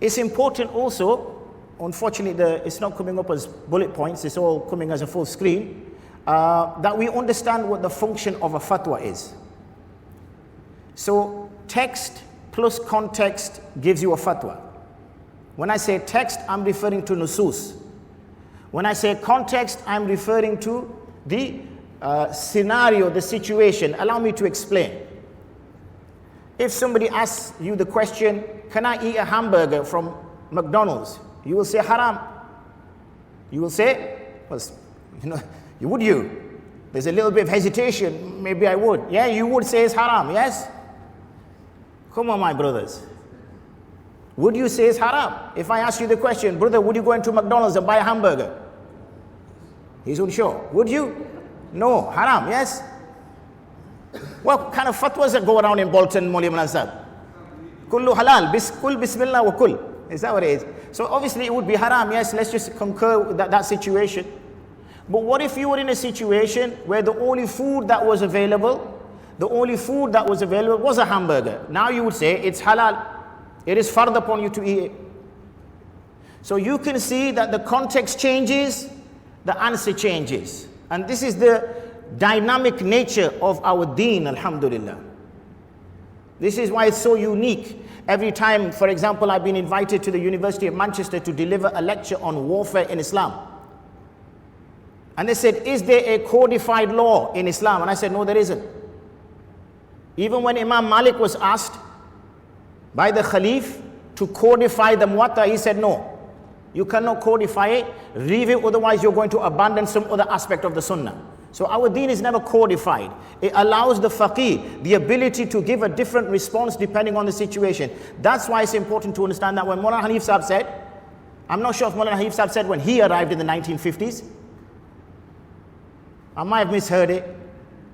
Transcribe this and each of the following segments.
It's important also, unfortunately it's not coming up as bullet points, it's all coming as a full screen, that we understand what the function of a fatwa is. So text plus context gives you a fatwa. When I say text, I'm referring to nusus. When I say context, I'm referring to the scenario, the situation. Allow me to explain. If somebody asks you the question, can I eat a hamburger from McDonald's? You will say haram. You will say, well, would you? There's a little bit of hesitation. Maybe I would. Yeah, you would say it's haram, yes? Come on, my brothers. Would you say it's haram? If I ask you the question, brother, would you go into McDonald's and buy a hamburger? He's unsure. Would you? No, haram, yes? What kind of fatwas that go around in Bolton, Mawli Manazab? Kullu halal, kul bismillah wa kul. Is that what it is? So obviously it would be haram, yes, let's just concur with that situation. But what if you were in a situation where the only food that was available was a hamburger? Now you would say it's halal. It is fard upon you to eat it. So you can see that the context changes, the answer changes. And this is the dynamic nature of our deen, alhamdulillah. This is why it's so unique. Every time, for example, I've been invited to the University of Manchester to deliver a lecture on warfare in Islam. And they said, is there a codified law in Islam? And I said, no, there isn't. Even when Imam Malik was asked by the Khalif to codify the Muwatta, he said, no, you cannot codify it, leave it, otherwise you're going to abandon some other aspect of the Sunnah. So our deen is never codified. It allows the faqih the ability to give a different response depending on the situation. That's why it's important to understand that when Maulana Hanif Sahib said, I'm not sure if Maulana Hanif Sahib said when he arrived in the 1950s. I might have misheard it.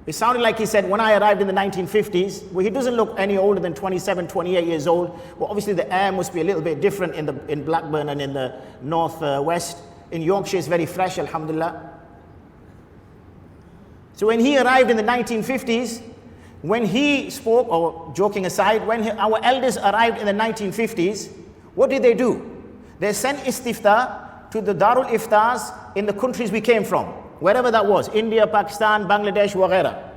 It sounded like he said when I arrived in the 1950s. Well, he doesn't look any older than 27, 28 years old. Well, obviously the air must be a little bit different in Blackburn and in the northwest. In Yorkshire it's very fresh, alhamdulillah. So when he arrived in the 1950s, when he spoke, or joking aside, when our elders arrived in the 1950s, what did they do? They sent istifta to the Darul Iftars in the countries we came from, wherever that was, India, Pakistan, Bangladesh, whatever.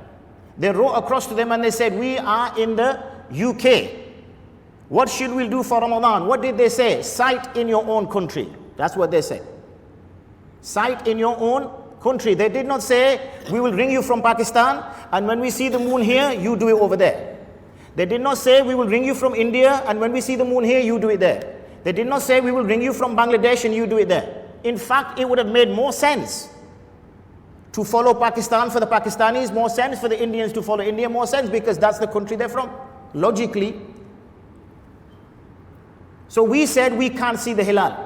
They wrote across to them and they said, we are in the UK. What should we do for Ramadan? What did they say? Cite in your own country. That's what they said. Cite in your own country. They did not say, we will ring you from Pakistan, and when we see the moon here, you do it over there. They did not say, we will ring you from India, and when we see the moon here, you do it there. They did not say, we will ring you from Bangladesh, and you do it there. In fact, it would have made more sense to follow Pakistan for the Pakistanis, more sense for the Indians to follow India, more sense, because that's the country they're from, logically. So we said we can't see the hilal.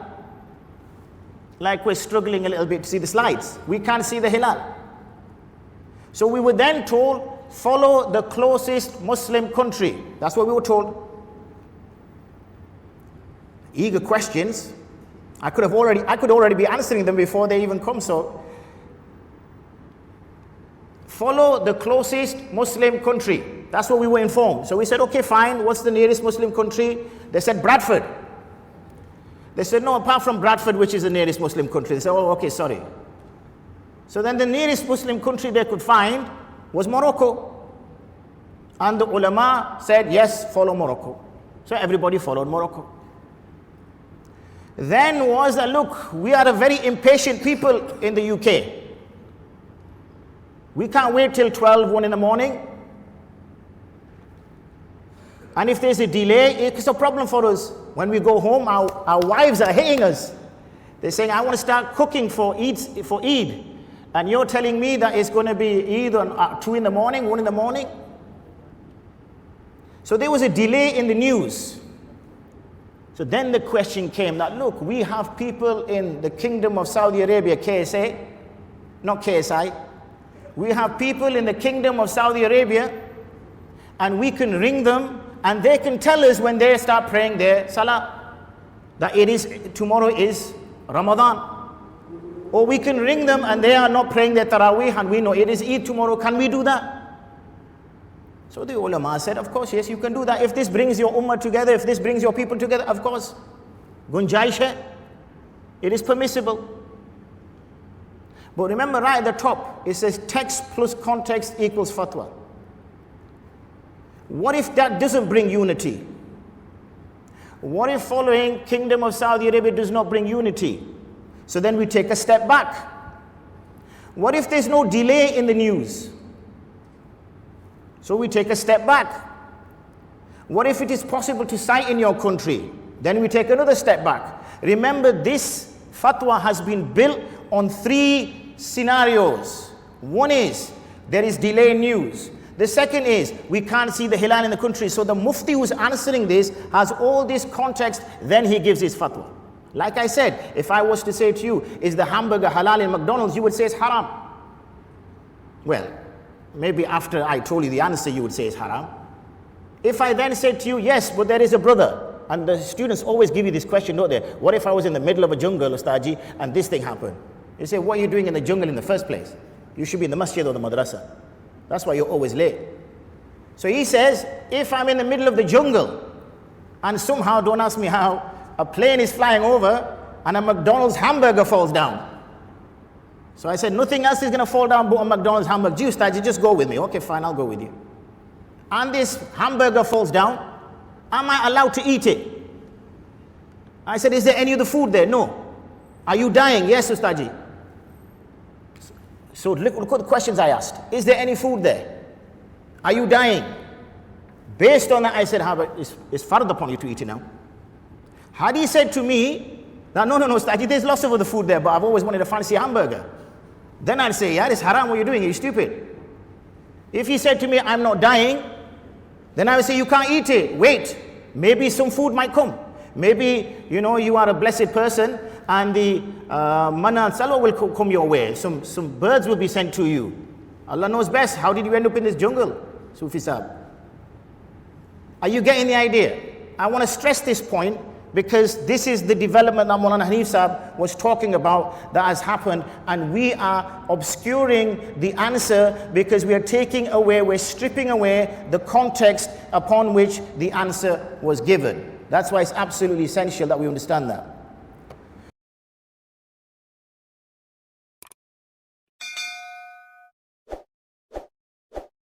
Like we're struggling a little bit to see the slides. We can't see the hilal. So we were then told, follow the closest Muslim country. That's what we were told. Eager questions. I could already be answering them before they even come. So follow the closest Muslim country. That's what we were informed. So we said, okay, fine. What's the nearest Muslim country? They said Bradford. They said, no, apart from Bradford, which is the nearest Muslim country. They said, oh, okay, sorry. So then the nearest Muslim country they could find was Morocco. And the ulama said, yes, follow Morocco. So everybody followed Morocco. Then was that, look, we are a very impatient people in the UK. We can't wait till 12, 1 in the morning. And if there's a delay, it's a problem for us. When we go home, our wives are hitting us. They're saying, I want to start cooking for Eid. And you're telling me that it's going to be Eid on 2 in the morning, 1 in the morning. So there was a delay in the news. So then the question came that, look, we have people in the Kingdom of Saudi Arabia, KSA, not KSI. We have people in the Kingdom of Saudi Arabia, and we can ring them, and they can tell us when they start praying their salah, that tomorrow is Ramadan. Or we can ring them and they are not praying their Taraweeh and we know it is Eid tomorrow. Can we do that? So the ulama said, of course, yes, you can do that. If this brings your ummah together, if this brings your people together, of course. Gunjaish hai. It is permissible. But remember right at the top, it says text plus context equals fatwa. What if that doesn't bring unity? What if following Kingdom of Saudi Arabia does not bring unity? So then we take a step back. What if there's no delay in the news? So we take a step back. What if it is possible to cite in your country? Then we take another step back. Remember, this fatwa has been built on 3 scenarios. One is, there is delay in news. The second is, we can't see the hilal in the country. So the Mufti who's answering this has all this context, then he gives his fatwa. Like I said, if I was to say to you, is the hamburger halal in McDonald's? You would say it's haram. Well, maybe after I told you the answer, you would say it's haram. If I then said to you, yes, but there is a brother, and the students always give you this question, don't they? What if I was in the middle of a jungle, Ustaji, and this thing happened? You say, what are you doing in the jungle in the first place? You should be in the masjid or the madrasa. That's why you're always late. So he says, if I'm in the middle of the jungle, and somehow, don't ask me how, a plane is flying over, and a McDonald's hamburger falls down. So I said, nothing else is going to fall down but a McDonald's hamburger. Gee, Ustaji, just go with me. Okay, fine, I'll go with you. And this hamburger falls down, am I allowed to eat it? I said, is there any other food there? No. Are you dying? Yes, Ustaji. So look at the questions I asked. Is there any food there? Are you dying? Based on that, I said, it's fard upon you to eat it now. Had he said to me, no, Ustaji, there's lots of other food there, but I've always wanted a fancy hamburger. Then I'd say, yeah, it's haram, what you're doing, you're stupid. If he said to me, I'm not dying, then I would say, you can't eat it. Wait, maybe some food might come. Maybe, you are a blessed person and the manna and salwa will come your way. Some birds will be sent to you. Allah knows best. How did you end up in this jungle, Sufi Saab? Are you getting the idea? I want to stress this point because this is the development that Maulana Hanif Saab was talking about that has happened, and we are obscuring the answer because we are we're stripping away the context upon which the answer was given. That's why it's absolutely essential that we understand that.